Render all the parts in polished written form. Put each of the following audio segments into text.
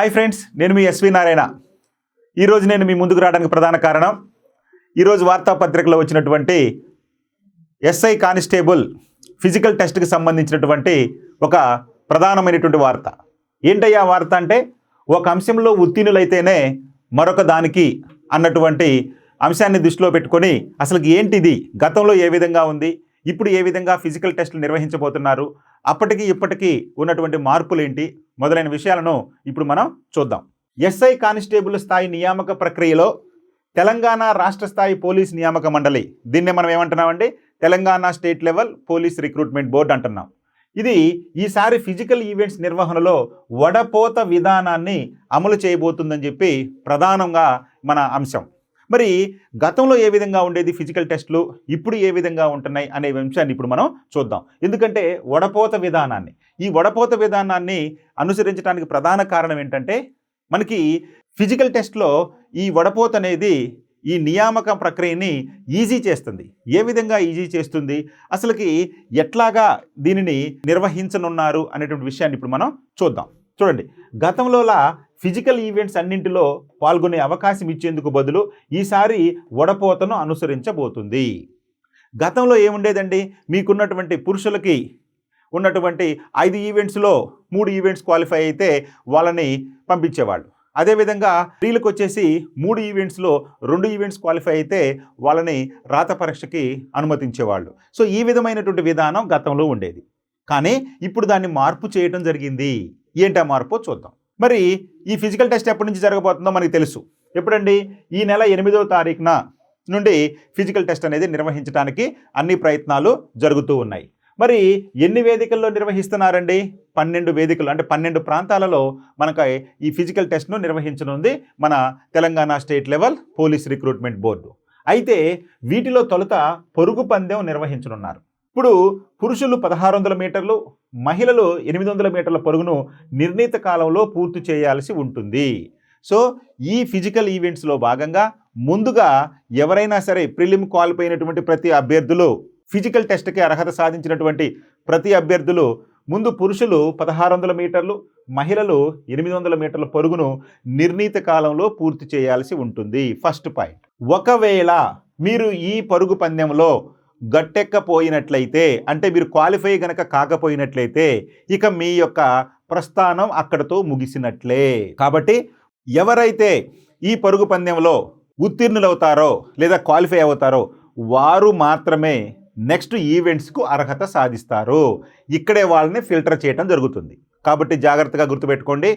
Hi friends, నేను మీ SV Narayana. ఈరోజు నేను మీ ముందుకు రావడానికి ప్రధాన కారణం ఈరోజు వార్తాపత్రికలో వచ్చినటువంటి ఎస్ఐ కానిస్టేబుల్ ఫిజికల్ టెస్ట్కి సంబంధించినటువంటి ఒక ప్రధానమైనటువంటి వార్త. ఏంటయ్యా వార్త అంటే, ఒక అంశంలో ఉత్తీర్ణులైతేనే మరొక దానికి అన్నటువంటి అంశాన్ని దృష్టిలో పెట్టుకొని అసలు ఏంటిది, గతంలో ఏ విధంగా ఉంది, ఇప్పుడు ఏ విధంగా ఫిజికల్ టెస్టులు నిర్వహించబోతున్నారు, అప్పటికి ఇప్పటికీ ఉన్నటువంటి మార్పులు ఏంటి మొదలైన విషయాలను ఇప్పుడు మనం చూద్దాం. ఎస్ఐ కానిస్టేబుల్ స్థాయి నియామక ప్రక్రియలో తెలంగాణ రాష్ట్ర స్థాయి పోలీస్ నియామక మండలి, దీన్నే మనం ఏమంటున్నామండి, Telangana state level police recruitment board అంటున్నాం. ఇది ఈసారి ఫిజికల్ ఈవెంట్స్ నిర్వహణలో వడపోత విధానాన్ని అమలు చేయబోతుందని చెప్పి ప్రధానంగా మన అంశం. మరి గతంలో ఏ విధంగా ఉండేది ఫిజికల్ టెస్టులు, ఇప్పుడు ఏ విధంగా ఉంటున్నాయి అనే అంశాన్ని ఇప్పుడు మనం చూద్దాం. ఎందుకంటే ఈ వడపోత విధానాన్ని అనుసరించడానికి ప్రధాన కారణం ఏంటంటే, మనకి ఫిజికల్ టెస్ట్లో ఈ వడపోత అనేది ఈ నియామక ప్రక్రియని ఈజీ చేస్తుంది. ఏ విధంగా ఈజీ చేస్తుంది, అసలుకి ఎట్లాగా దీనిని నిర్వహించనున్నారు అనేటువంటి విషయాన్ని ఇప్పుడు మనం చూద్దాం. చూడండి, గతంలోలా ఫిజికల్ ఈవెంట్స్ అన్నింటిలో పాల్గొనే అవకాశం ఇచ్చేందుకు బదులు ఈసారి వడపోతను అనుసరించబోతుంది. గతంలో ఏముండేదండి, మీకున్నటువంటి పురుషులకి ఉన్నటువంటి 5 ఈవెంట్స్లో 3 ఈవెంట్స్ క్వాలిఫై అయితే వాళ్ళని పంపించేవాళ్ళు. అదేవిధంగా స్త్రీలకు వచ్చేసి 3 ఈవెంట్స్లో 2 ఈవెంట్స్ క్వాలిఫై అయితే వాళ్ళని రాత పరీక్షకి అనుమతించేవాళ్ళు. సో ఈ విధమైనటువంటి విధానం గతంలో ఉండేది. కానీ ఇప్పుడు దాన్ని మార్పు చేయడం జరిగింది. ఏంటా మార్పు చూద్దాం. మరి ఈ ఫిజికల్ టెస్ట్ ఎప్పటి నుంచి జరగబోతుందో మనకి తెలుసు. ఎప్పుడండి, ఈ నెల 8వ తారీఖున నుండి ఫిజికల్ టెస్ట్ అనేది నిర్వహించడానికి అన్ని ప్రయత్నాలు జరుగుతూ ఉన్నాయి. మరి ఎన్ని వేదికల్లో నిర్వహిస్తున్నారండి? 12 వేదికలు, అంటే 12 ప్రాంతాలలో మనకు ఈ ఫిజికల్ టెస్ట్ను నిర్వహించనుంది మన Telangana state level police recruitment board. అయితే వీటిలో తొలుత పరుగు పందెం నిర్వహించనున్నారు. ఇప్పుడు పురుషులు 1600 మీటర్లు, మహిళలు 800 మీటర్ల పరుగును నిర్ణీత కాలంలో పూర్తి చేయాల్సి ఉంటుంది. సో ఈ ఫిజికల్ ఈవెంట్స్లో భాగంగా ముందుగా ఎవరైనా సరే ప్రిలిమ్ క్వాలిఫై అయినటువంటి ప్రతి అభ్యర్థులు, ఫిజికల్ టెస్ట్కి అర్హత సాధించినటువంటి ప్రతి అభ్యర్థులు ముందు పురుషులు 1600 మీటర్లు, మహిళలు 800 మీటర్ల పరుగును నిర్ణీత కాలంలో పూర్తి చేయాల్సి ఉంటుంది. First point. ఒకవేళ మీరు ఈ పరుగు పందెంలో గట్టెక్కపోయినట్లయితే, అంటే మీరు క్వాలిఫై గనక కాకపోయినట్లయితే ఇక మీ యొక్క ప్రస్థానం అక్కడతో ముగిసినట్లే. కాబట్టి ఎవరైతే ఈ పరుగు పందెంలో ఉత్తీర్ణులవుతారో లేదా క్వాలిఫై అవుతారో వారు మాత్రమే నెక్స్ట్ ఈవెంట్స్కు అర్హత సాధిస్తారు. ఇక్కడే వాళ్ళని ఫిల్టర్ చేయడం జరుగుతుంది. కాబట్టి జాగ్రత్తగా గుర్తుపెట్టుకోండి,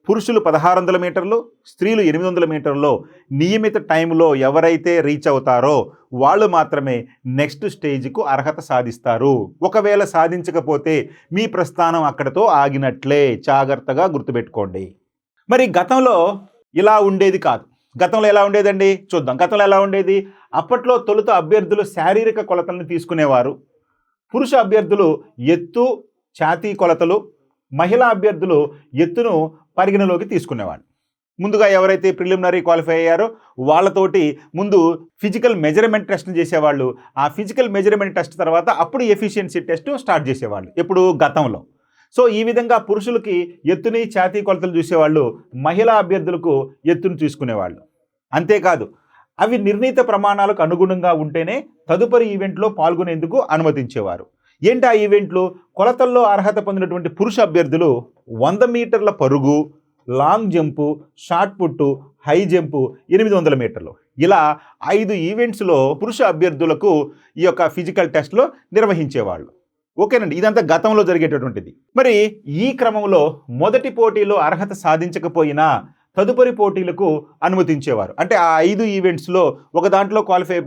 పురుషులు 1600 మీటర్లు, స్త్రీలు 800 మీటర్లో నియమిత టైంలో ఎవరైతే రీచ్ అవుతారో వాళ్ళు మాత్రమే నెక్స్ట్ స్టేజ్కు అర్హత సాధిస్తారు. ఒకవేళ సాధించకపోతే మీ ప్రస్థానం అక్కడతో ఆగినట్లే. జాగ్రత్తగా గుర్తుపెట్టుకోండి. మరి గతంలో ఇలా ఉండేది కాదు. గతంలో ఎలా ఉండేదండి చూద్దాం. గతంలో ఎలా ఉండేది, అప్పట్లో తొలుత అభ్యర్థులు శారీరక కొలతలను తీసుకునేవారు. పురుష అభ్యర్థులు ఎత్తు, ఛాతీ కొలతలు, మహిళా అభ్యర్థులు ఎత్తును పరిగణలోకి తీసుకునేవాళ్ళు. ముందుగా ఎవరైతే ప్రిలిమినరీ క్వాలిఫై అయ్యారో వాళ్ళతోటి ముందు ఫిజికల్ మెజర్మెంట్ టెస్ట్ని చేసేవాళ్ళు. ఆ ఫిజికల్ మెజర్మెంట్ టెస్ట్ తర్వాత అప్పుడు ఎఫిషియన్సీ టెస్ట్ స్టార్ట్ చేసేవాళ్ళు. ఎప్పుడు గతంలో. సో ఈ విధంగా పురుషులకి ఎత్తుని, ఛాతీ కొలతలు చూసేవాళ్ళు, మహిళా అభ్యర్థులకు ఎత్తును తీసుకునేవాళ్ళు. అంతేకాదు, అవి నిర్ణీత ప్రమాణాలకు అనుగుణంగా ఉంటేనే తదుపరి ఈవెంట్లో పాల్గొనేందుకు అనుమతించేవారు. ఏంటి ఆ ఈవెంట్లు? కొలతల్లో అర్హత పొందినటువంటి పురుష అభ్యర్థులు 100 మీటర్ల పరుగు, లాంగ్ జంపు, షార్ట్ పుట్టు, హై జంపు, 800 మీటర్లు, ఇలా 5 ఈవెంట్స్లో పురుష అభ్యర్థులకు ఈ యొక్క ఫిజికల్ టెస్ట్లో నిర్వహించేవాళ్ళు. ఓకేనండి, ఇదంతా గతంలో జరిగేటటువంటిది. మరి ఈ క్రమంలో మొదటి పోటీలో అర్హత సాధించకపోయినా తదుపరి పోటీలకు అనుమతించేవారు. అంటే ఆ 5 ఈవెంట్స్లో ఒక దాంట్లో క్వాలిఫై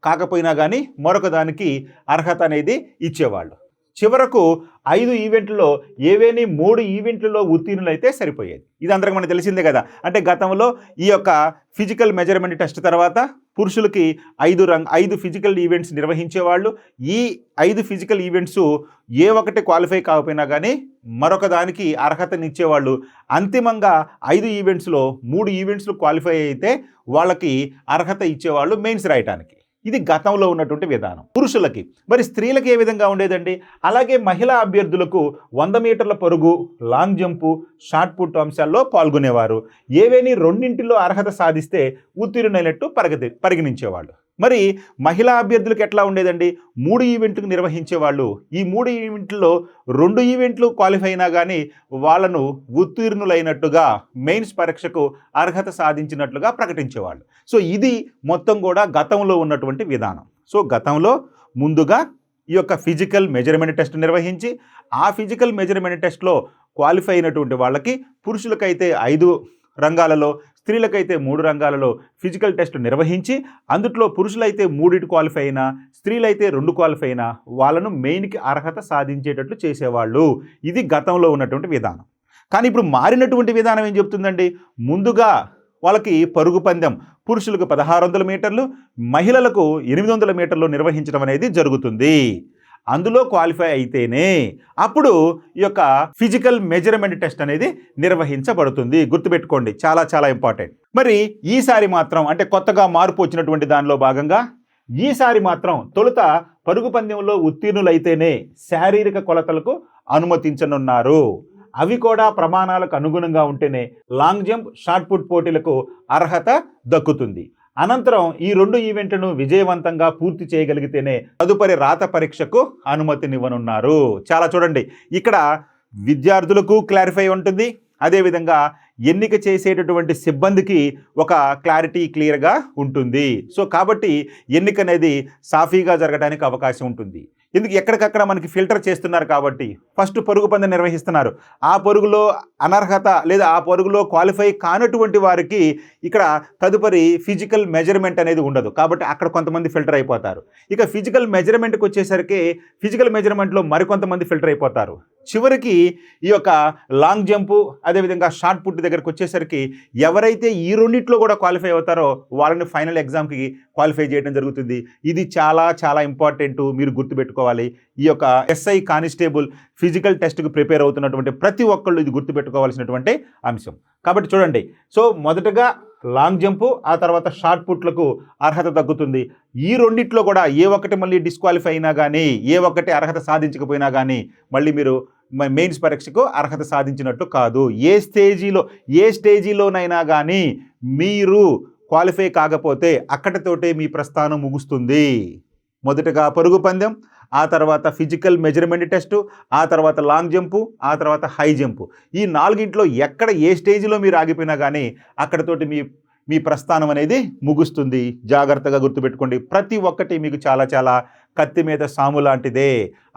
కాకపోయినా కానీ మరొక దానికి అర్హత అనేది ఇచ్చేవాళ్ళు. చివరకు 5 ఈవెంట్లలో ఏవేని 3 ఈవెంట్లలో ఉత్తీర్ణులైతే సరిపోయేది. ఇది అందరికి మనకు తెలిసిందే కదా. అంటే గతంలో ఈ యొక్క ఫిజికల్ మెజర్మెంట్ టెస్ట్ తర్వాత పురుషులకి 5 ఫిజికల్ ఈవెంట్స్ నిర్వహించేవాళ్ళు. ఈ 5 ఫిజికల్ ఈవెంట్స్ ఏ ఒకటి క్వాలిఫై కాకపోయినా కానీ మరొక దానికి అర్హతనిచ్చేవాళ్ళు. అంతిమంగా 5 ఈవెంట్స్లో 3 ఈవెంట్స్లు క్వాలిఫై అయితే వాళ్ళకి అర్హత ఇచ్చేవాళ్ళు మెయిన్స్ రాయటానికి. ఇది గతంలో ఉన్నటువంటి విధానం పురుషులకి. మరి స్త్రీలకి ఏ విధంగా ఉండేదండి? అలాగే మహిళా అభ్యర్థులకు 100 మీటర్ల పరుగు, లాంగ్ జంపు, షార్ట్ పుట్ అంశాల్లో పాల్గొనేవారు. ఏవేని రెండింటిలో అర్హత సాధిస్తే ఉత్తీర్ణులైనట్టు పరిగణించేవాళ్ళు. మరి మహిళా అభ్యర్థులకు ఎట్లా ఉండేదండి? 3 ఈవెంట్లు నిర్వహించేవాళ్ళు. ఈ 3 ఈవెంట్లలో 2 ఈవెంట్లు క్వాలిఫై అయినా కానీ వాళ్ళను ఉత్తీర్ణులైనట్టుగా మెయిన్స్ పరీక్షకు అర్హత సాధించినట్లుగా ప్రకటించేవాళ్ళు. సో ఇది మొత్తం కూడా గతంలో ఉన్నటువంటి విధానం. సో గతంలో ముందుగా ఈ యొక్క ఫిజికల్ మెజర్మెంట్ టెస్ట్ నిర్వహించి ఆ ఫిజికల్ మెజర్మెంట్ టెస్ట్లో క్వాలిఫై అయినటువంటి వాళ్ళకి పురుషులకైతే 5 రంగాలలో, స్త్రీలకైతే 3 రంగాలలో ఫిజికల్ టెస్ట్ నిర్వహించి అందుట్లో పురుషులైతే 3 క్వాలిఫై అయినా, స్త్రీలైతే 2 క్వాలిఫై అయినా వాళ్ళను మెయిన్కి అర్హత సాధించేటట్లు చేసేవాళ్ళు. ఇది గతంలో ఉన్నటువంటి విధానం. కానీ ఇప్పుడు మారినటువంటి విధానం ఏం చెప్తుందండి? ముందుగా వాళ్ళకి పరుగు పందెం పురుషులకు 1600 మీటర్లు, మహిళలకు 800 మీటర్లు నిర్వహించడం అనేది జరుగుతుంది. అందులో క్వాలిఫై అయితేనే అప్పుడు ఈ యొక్క ఫిజికల్ మెజర్మెంట్ టెస్ట్ అనేది నిర్వహించబడుతుంది. గుర్తుపెట్టుకోండి, చాలా చాలా ఇంపార్టెంట్. మరి ఈసారి మాత్రం అంటే కొత్తగా మార్పు వచ్చినటువంటి దానిలో భాగంగా ఈసారి మాత్రం తొలుత పరుగు పందెంలో ఉత్తీర్ణులైతేనే శారీరక కొలతలకు అనుమతించనున్నారు. అవి కూడా ప్రమాణాలకు అనుగుణంగా ఉంటేనే లాంగ్ జంప్, షార్ట్ పుట్ పోటీలకు అర్హత దక్కుతుంది. అనంతరం ఈ 2 ఈవెంట్లను విజయవంతంగా పూర్తి చేయగలిగితేనే తదుపరి రాత పరీక్షకు అనుమతినివ్వనున్నారు. చాలా చూడండి, ఇక్కడ విద్యార్థులకు క్లారిఫై ఉంటుంది, అదేవిధంగా ఎన్నిక చేసేటటువంటి సిబ్బందికి ఒక క్లారిటీ క్లియర్గా ఉంటుంది. సో కాబట్టి ఎన్నిక అనేది సాఫీగా జరగడానికి అవకాశం ఉంటుంది. ఎందుకు ఎక్కడికక్కడ మనకి ఫిల్టర్ చేస్తున్నారు కాబట్టి ఫస్ట్ పరుగు పందెం నిర్వహిస్తున్నారు. ఆ పరుగులో అనర్హత లేదా ఆ పరుగులో క్వాలిఫై కానటువంటి వారికి ఇక్కడ తదుపరి ఫిజికల్ మెజర్మెంట్ అనేది ఉండదు కాబట్టి అక్కడ కొంతమంది ఫిల్టర్ అయిపోతారు. ఇక ఫిజికల్ మెజర్మెంట్కి వచ్చేసరికి ఫిజికల్ మెజర్మెంట్లో మరికొంతమంది ఫిల్టర్ అయిపోతారు. చివరికి ఈ యొక్క లాంగ్ జంపు అదేవిధంగా షార్ట్ పుట్ దగ్గరకు వచ్చేసరికి ఎవరైతే ఈ రెండిట్లో కూడా క్వాలిఫై అవుతారో వాళ్ళని ఫైనల్ ఎగ్జామ్కి క్వాలిఫై చేయడం జరుగుతుంది. ఇది చాలా చాలా ఇంపార్టెంట్, మీరు గుర్తుపెట్టుకోవాలి. ఈ యొక్క ఎస్ఐ కానిస్టేబుల్ ఫిజికల్ టెస్ట్కి ప్రిపేర్ అవుతున్నటువంటి ప్రతి ఒక్కళ్ళు ఇది గుర్తుపెట్టుకోవాల్సినటువంటి అంశం. కాబట్టి చూడండి, సో మొదటగా లాంగ్ జంపు, ఆ తర్వాత షార్ట్ పుట్లకు అర్హత తగ్గుతుంది. ఈ రెండిట్లో కూడా ఏ ఒక్కటి మళ్ళీ డిస్క్వాలిఫై అయినా కానీ, ఏ ఒక్కటి అర్హత సాధించకపోయినా కానీ మళ్ళీ మీరు మెయిన్స్ పరీక్షకు అర్హత సాధించినట్టు కాదు. ఏ స్టేజీలోనైనా కానీ మీరు క్వాలిఫై కాకపోతే అక్కడితోటే మీ ప్రస్థానం ముగుస్తుంది. మొదటగా పరుగు పందెం, ఆ తర్వాత ఫిజికల్ మెజర్మెంట్ టెస్టు, ఆ తర్వాత లాంగ్ జంపు, ఆ తర్వాత హై జంపు. ఈ 4ంట్లో ఎక్కడ ఏ స్టేజ్లో మీరు ఆగిపోయినా కానీ అక్కడితోటి మీ ప్రస్థానం అనేది ముగుస్తుంది. జాగ్రత్తగా గుర్తుపెట్టుకోండి. ప్రతి ఒక్కటి మీకు చాలా చాలా కత్తి మీద సాము లాంటిదే.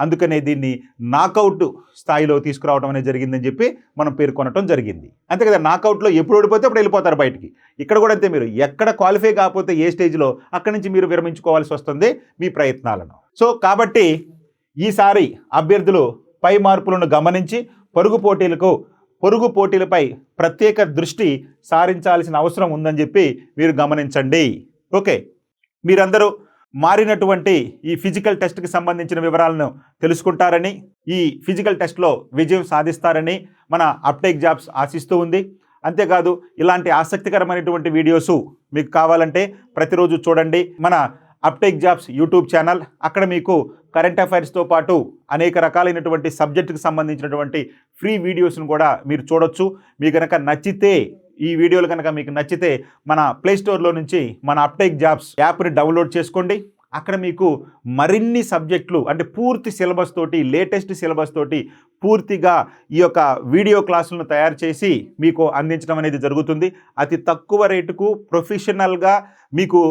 అందుకనే దీన్ని నాకౌట్ స్థాయిలో తీసుకురావడం అనేది జరిగిందని చెప్పి మనం పేర్కొనటం జరిగింది. అంతే కదా, నాకౌట్లో ఎప్పుడు ఓడిపోతే అప్పుడు వెళ్ళిపోతారు బయటికి. ఇక్కడ కూడా అంతే, మీరు ఎక్కడ క్వాలిఫై కాకపోతే ఏ స్టేజ్లో అక్కడి నుంచి మీరు విరమించుకోవాల్సి వస్తుంది మీ ప్రయత్నాలను. సో కాబట్టి ఈసారి అభ్యర్థులు పై మార్పులను గమనించి పొరుగు పోటీలపై ప్రత్యేక దృష్టి సారించాల్సిన అవసరం ఉందని చెప్పి మీరు గమనించండి. ఓకే, మీరందరూ మారినటువంటి ఈ ఫిజికల్ టెస్ట్కి సంబంధించిన వివరాలను తెలుసుకుంటారని, ఈ ఫిజికల్ టెస్ట్లో విజయం సాధిస్తారని మన అప్టేక్ జాబ్స్ ఆశిస్తూ ఉంది. అంతేకాదు ఇలాంటి ఆసక్తికరమైనటువంటి వీడియోసు మీకు కావాలంటే ప్రతిరోజు చూడండి మన అప్టేక్ జాబ్స్ యూట్యూబ్ ఛానల్. అక్కడ మీకు కరెంట్ అఫైర్స్తో పాటు అనేక రకాలైనటువంటి సబ్జెక్టుకి సంబంధించినటువంటి ఫ్రీ వీడియోస్ను కూడా మీరు చూడొచ్చు. మీకు కనుక నచ్చితే, ఈ వీడియోలు కనుక మీకు నచ్చితే మన ప్లేస్టోర్లో నుంచి మన అప్టేక్ జాబ్స్ యాప్ని డౌన్లోడ్ చేసుకోండి. అక్కడ మీకు మరిన్ని సబ్జెక్టులు అంటే పూర్తి సిలబస్ తోటి, లేటెస్ట్ సిలబస్ తోటి పూర్తిగా ఈ యొక్క వీడియో క్లాసులను తయారు చేసి మీకు అందించడం అనేది జరుగుతుంది. అతి తక్కువ రేటుకు ప్రొఫెషనల్గా మీకు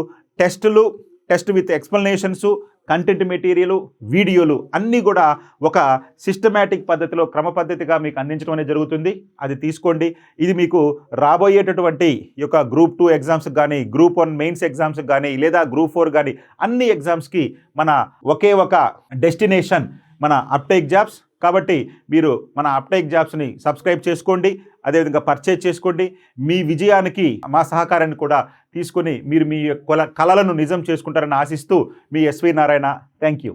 test with explanations, content material, వీడియోలు అన్నీ కూడా ఒక సిస్టమేటిక్ పద్ధతిలో క్రమ పద్ధతిగా మీకు అందించడం అనేది జరుగుతుంది. అది తీసుకోండి. ఇది మీకు రాబోయేటటువంటి ఈ యొక్క గ్రూప్ 2 ఎగ్జామ్స్కి కానీ, గ్రూప్ 1 మెయిన్స్ ఎగ్జామ్స్కి కానీ, లేదా గ్రూప్ 4 కానీ అన్ని ఎగ్జామ్స్కి మన ఒకే ఒక డెస్టినేషన్ మన అప్టేక్ జాబ్స్. కాబట్టి మీరు మన అప్టేక్ జాబ్స్ని సబ్స్క్రైబ్ చేసుకోండి, అదేవిధంగా పర్చేజ్ చేసుకోండి. మీ విజయానికి మా సహకారాన్ని కూడా తీసుకొని మీరు మీ కలలను నిజం చేసుకుంటారని ఆశిస్తూ మీ ఎస్వి నారాయణ. Thank you.